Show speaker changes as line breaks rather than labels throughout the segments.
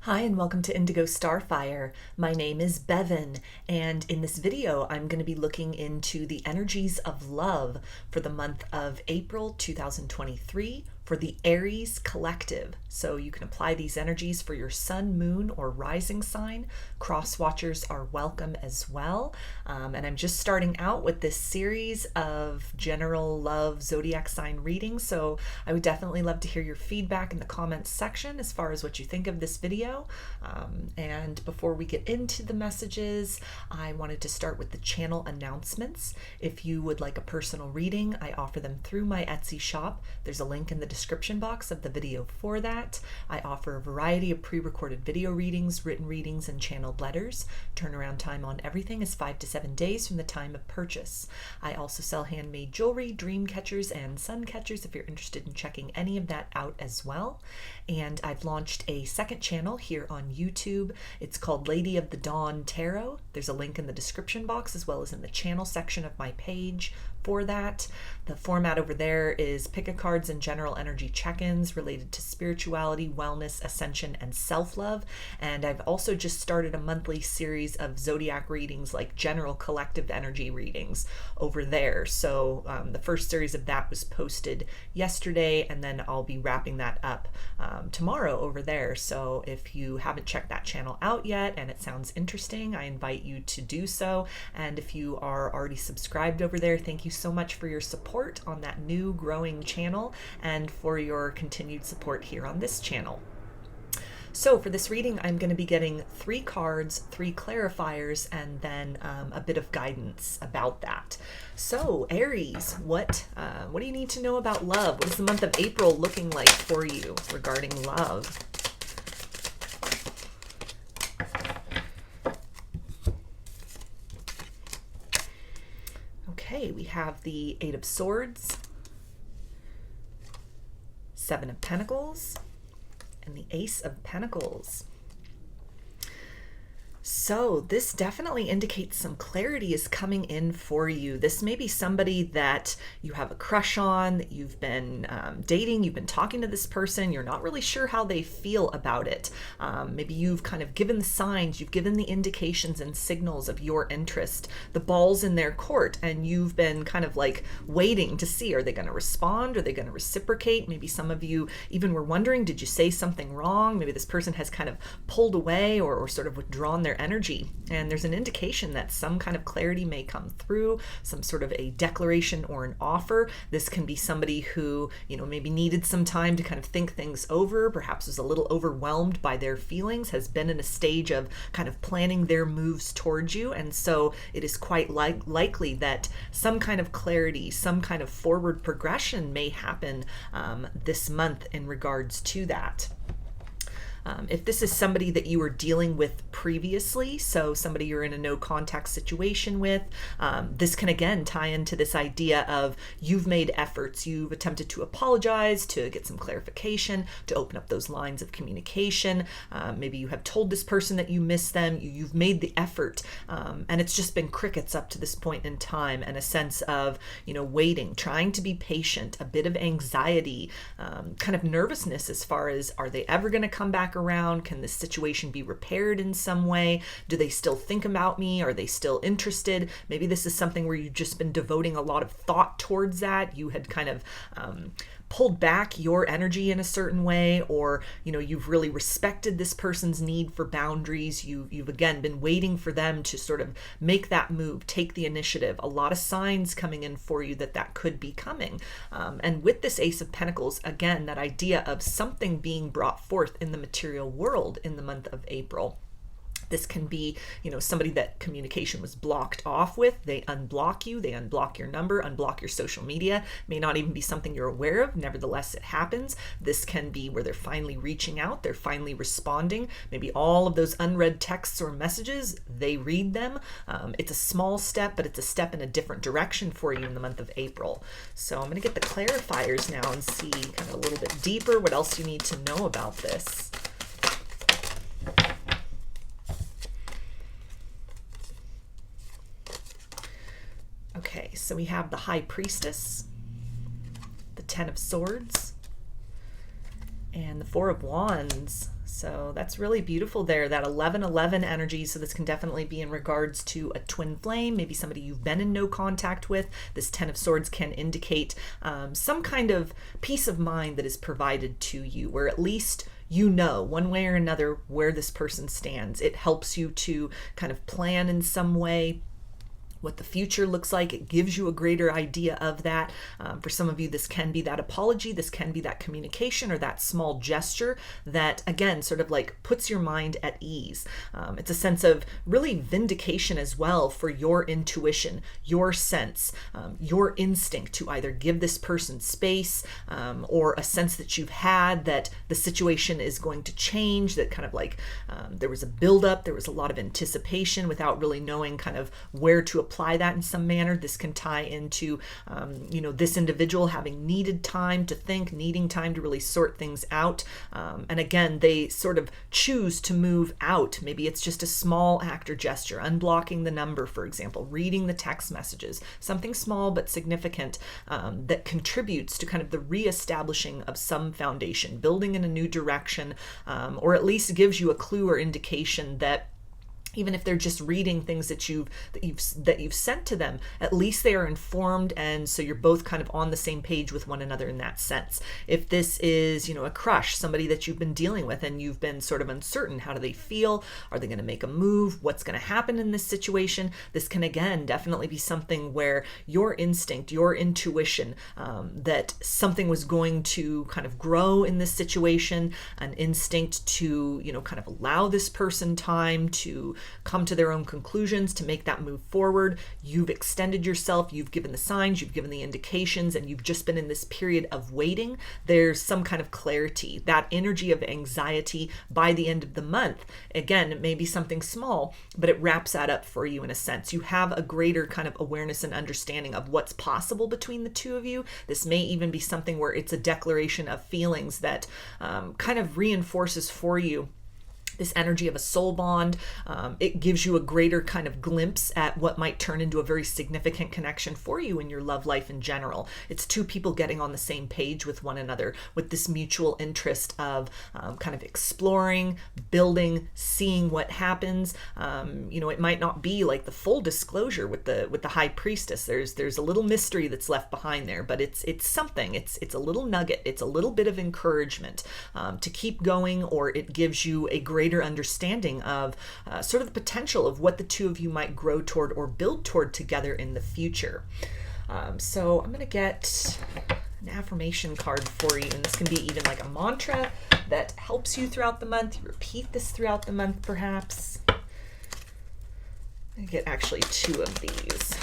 Hi and welcome to Indigo Starfire. My name is Bevin, and in this video I'm going to be looking into the energies of love for the month of April 2023 for the Aries collective. So you can apply these energies for your sun, moon, or rising sign. Cross watchers are welcome as well. And I'm just starting out with this series of general love zodiac sign readings. So I would definitely love to hear your feedback in the comments section as far as what you think of this video. And before we get into the messages, I wanted to start with the channel announcements. If you would like a personal reading, I offer them through my Etsy shop. There's a link in the description box of the video for that. I offer a variety of pre-recorded video readings, written readings, and channeled letters. Turnaround time on everything is 5 to 7 days from the time of purchase. I also sell handmade jewelry, dream catchers, and sun catchers if you're interested in checking any of that out as well. And I've launched a second channel here on YouTube. It's called Lady of the Dawn Tarot. There's a link in the description box as well as in the channel section of my page for that. The format over there is pick-a-cards and general energy check-ins related to spirituality, wellness, ascension, and self-love. And I've also just started a monthly series of zodiac readings, like general collective energy readings over there. So the first series of that was posted yesterday, and then I'll be wrapping that up tomorrow over there. So if you haven't checked that channel out yet and it sounds interesting, I invite you to do so. And if you are already subscribed over there, thank you so much for your support on that new growing channel and for your continued support here on this channel. So for this reading, I'm going to be getting 3 cards, 3 clarifiers, and then a bit of guidance about that. So Aries, what do you need to know about love? What is the month of April looking like for you regarding love? Okay, we have the 8 of Swords, 7 of Pentacles, and the Ace of Pentacles. So this definitely indicates some clarity is coming in for you. This may be somebody that you have a crush on, that you've been dating, you've been talking to this person, you're not really sure how they feel about it. Maybe you've kind of given the signs, you've given the indications and signals of your interest. The ball's in their court, and you've been kind of like waiting to see, are they going to respond? Are they going to reciprocate? Maybe some of you even were wondering, did you say something wrong? Maybe this person has kind of pulled away or sort of withdrawn their energy, and there's an indication that some kind of clarity may come through, some sort of a declaration or an offer. This can be somebody who, maybe needed some time to kind of think things over, perhaps was a little overwhelmed by their feelings, has been in a stage of kind of planning their moves towards you, and so it is quite likely that some kind of clarity, some kind of forward progression may happen this month in regards to that. If this is somebody that you were dealing with previously, so somebody you're in a no contact situation with, this can again tie into this idea of you've made efforts, you've attempted to apologize, to get some clarification, to open up those lines of communication. Maybe you have told this person that you miss them, you've made the effort, and it's just been crickets up to this point in time, and a sense of, waiting, trying to be patient, a bit of anxiety, kind of nervousness as far as, are they ever going to come back around? Can this situation be repaired in some way? Do they still think about me? Are they still interested? Maybe this is something where you've just been devoting a lot of thought towards that. You had kind of pulled back your energy in a certain way, or you've really respected this person's need for boundaries. You've again been waiting for them to sort of make that move, take the initiative. A lot of signs coming in for you that could be coming. And with this Ace of Pentacles, again, that idea of something being brought forth in the material world in the month of April. This can be, somebody that communication was blocked off with. They unblock you, they unblock your number, unblock your social media. May not even be something you're aware of. Nevertheless, it happens. This can be where they're finally reaching out, they're finally responding. Maybe all of those unread texts or messages, they read them. It's a small step, but it's a step in a different direction for you in the month of April. So I'm going to get the clarifiers now and see kind of a little bit deeper what else you need to know about this. Okay, so we have the High Priestess, the 10 of Swords, and the 4 of Wands. So that's really beautiful there, that 11-11 energy. So this can definitely be in regards to a twin flame, maybe somebody you've been in no contact with. This 10 of Swords can indicate some kind of peace of mind that is provided to you, where at least you know one way or another where this person stands. It helps you to kind of plan in some way what the future looks like. It gives you a greater idea of that. For some of you, this can be that apology, this can be that communication or that small gesture that, again, sort of like puts your mind at ease. It's a sense of really vindication as well for your intuition, your sense, your instinct to either give this person space or a sense that you've had that the situation is going to change, that kind of like there was a buildup, there was a lot of anticipation without really knowing kind of where to apply that in some manner. This can tie into, this individual having needed time to think, needing time to really sort things out. And again, they sort of choose to move out. Maybe it's just a small act or gesture, unblocking the number, for example, reading the text messages, something small but significant that contributes to kind of the reestablishing of some foundation, building in a new direction, or at least gives you a clue or indication that even if they're just reading things that you've sent to them, at least they are informed, and so you're both kind of on the same page with one another in that sense. If this is, a crush, somebody that you've been dealing with and you've been sort of uncertain, how do they feel? Are they going to make a move? What's going to happen in this situation? This can, again, definitely be something where your instinct, your intuition, that something was going to kind of grow in this situation, an instinct to, kind of allow this person time to come to their own conclusions, to make that move forward. You've extended yourself, you've given the signs, you've given the indications, and you've just been in this period of waiting. There's some kind of clarity, that energy of anxiety by the end of the month. Again, it may be something small, but it wraps that up for you in a sense. You have a greater kind of awareness and understanding of what's possible between the two of you. This may even be something where it's a declaration of feelings that kind of reinforces for you this energy of a soul bond. It gives you a greater kind of glimpse at what might turn into a very significant connection for you in your love life in general. It's two people getting on the same page with one another with this mutual interest of kind of exploring, building, seeing what happens. It might not be like the full disclosure with the high priestess. There's a little mystery that's left behind there, but it's something. It's a little nugget. It's a little bit of encouragement to keep going, or it gives you a greater understanding of sort of the potential of what the two of you might grow toward or build toward together in the future. So I'm going to get an affirmation card for you, and this can be even like a mantra that helps you throughout the month. You repeat this throughout the month, perhaps. I get actually two of these.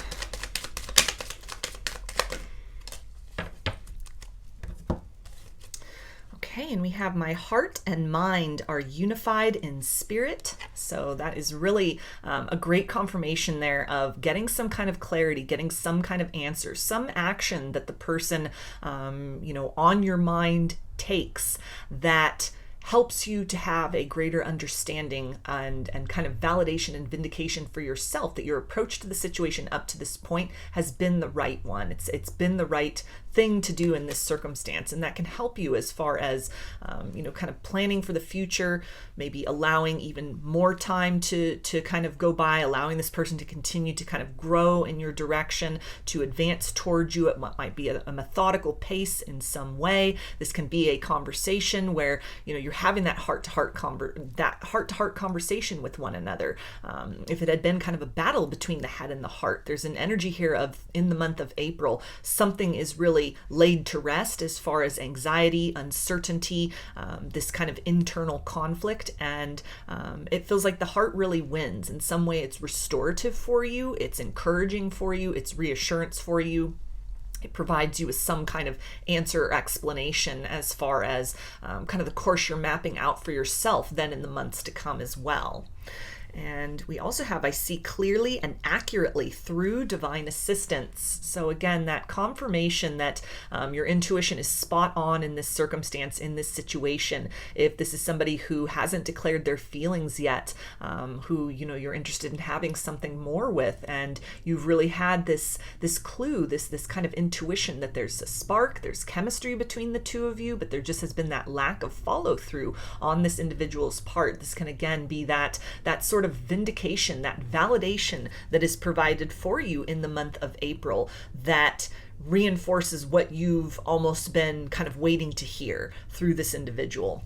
Okay, and we have my heart and mind are unified in spirit. So that is really a great confirmation there of getting some kind of clarity, getting some kind of answer, some action that the person, on your mind takes that helps you to have a greater understanding and kind of validation and vindication for yourself that your approach to the situation up to this point has been the right one. It's been the right thing to do in this circumstance, and that can help you as far as kind of planning for the future, maybe allowing even more time to kind of go by, allowing this person to continue to kind of grow in your direction, to advance towards you at what might be a methodical pace in some way. This can be a conversation where you're having that heart-to-heart conversation with one another. If it had been kind of a battle between the head and the heart, there's an energy here of, in the month of April, something is really laid to rest as far as anxiety, uncertainty, this kind of internal conflict, and it feels like the heart really wins. In some way, it's restorative for you, it's encouraging for you, it's reassurance for you. It provides you with some kind of answer or explanation as far as kind of the course you're mapping out for yourself then in the months to come as well. And we also have, I see clearly and accurately through divine assistance. So again, that confirmation that your intuition is spot on in this circumstance, in this situation. If this is somebody who hasn't declared their feelings yet, who, you know, you're interested in having something more with, and you've really had this clue, this kind of intuition that there's a spark, there's chemistry between the two of you, but there just has been that lack of follow through on this individual's part. This can again be that sort of vindication, that validation that is provided for you in the month of April that reinforces what you've almost been kind of waiting to hear through this individual.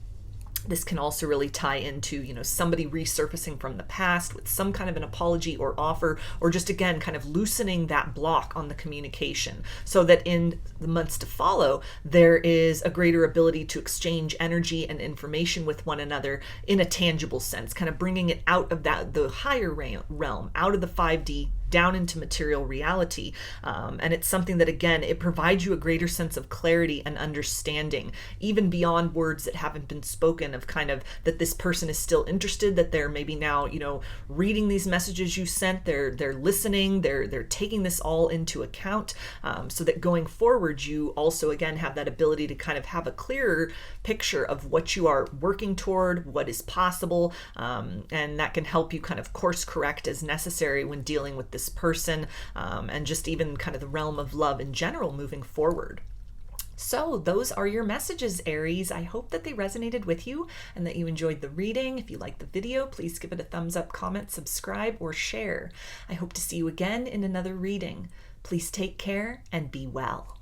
This can also really tie into, you know, somebody resurfacing from the past with some kind of an apology or offer, or just again kind of loosening that block on the communication, so that in the months to follow there is a greater ability to exchange energy and information with one another in a tangible sense, kind of bringing it out of the higher realm, out of the 5D down into material reality. And it's something that, again, it provides you a greater sense of clarity and understanding, even beyond words that haven't been spoken, of kind of that this person is still interested, that they're maybe now, you know, reading these messages you sent, they're listening, they're taking this all into account, so that going forward, you also, again, have that ability to kind of have a clearer picture of what you are working toward, what is possible, and that can help you kind of course correct as necessary when dealing with this person, and just even kind of the realm of love in general moving forward. So those are your messages, Aries. I hope that they resonated with you and that you enjoyed the reading. If you liked the video, please give it a thumbs up, comment, subscribe, or share. I hope to see you again in another reading. Please take care and be well.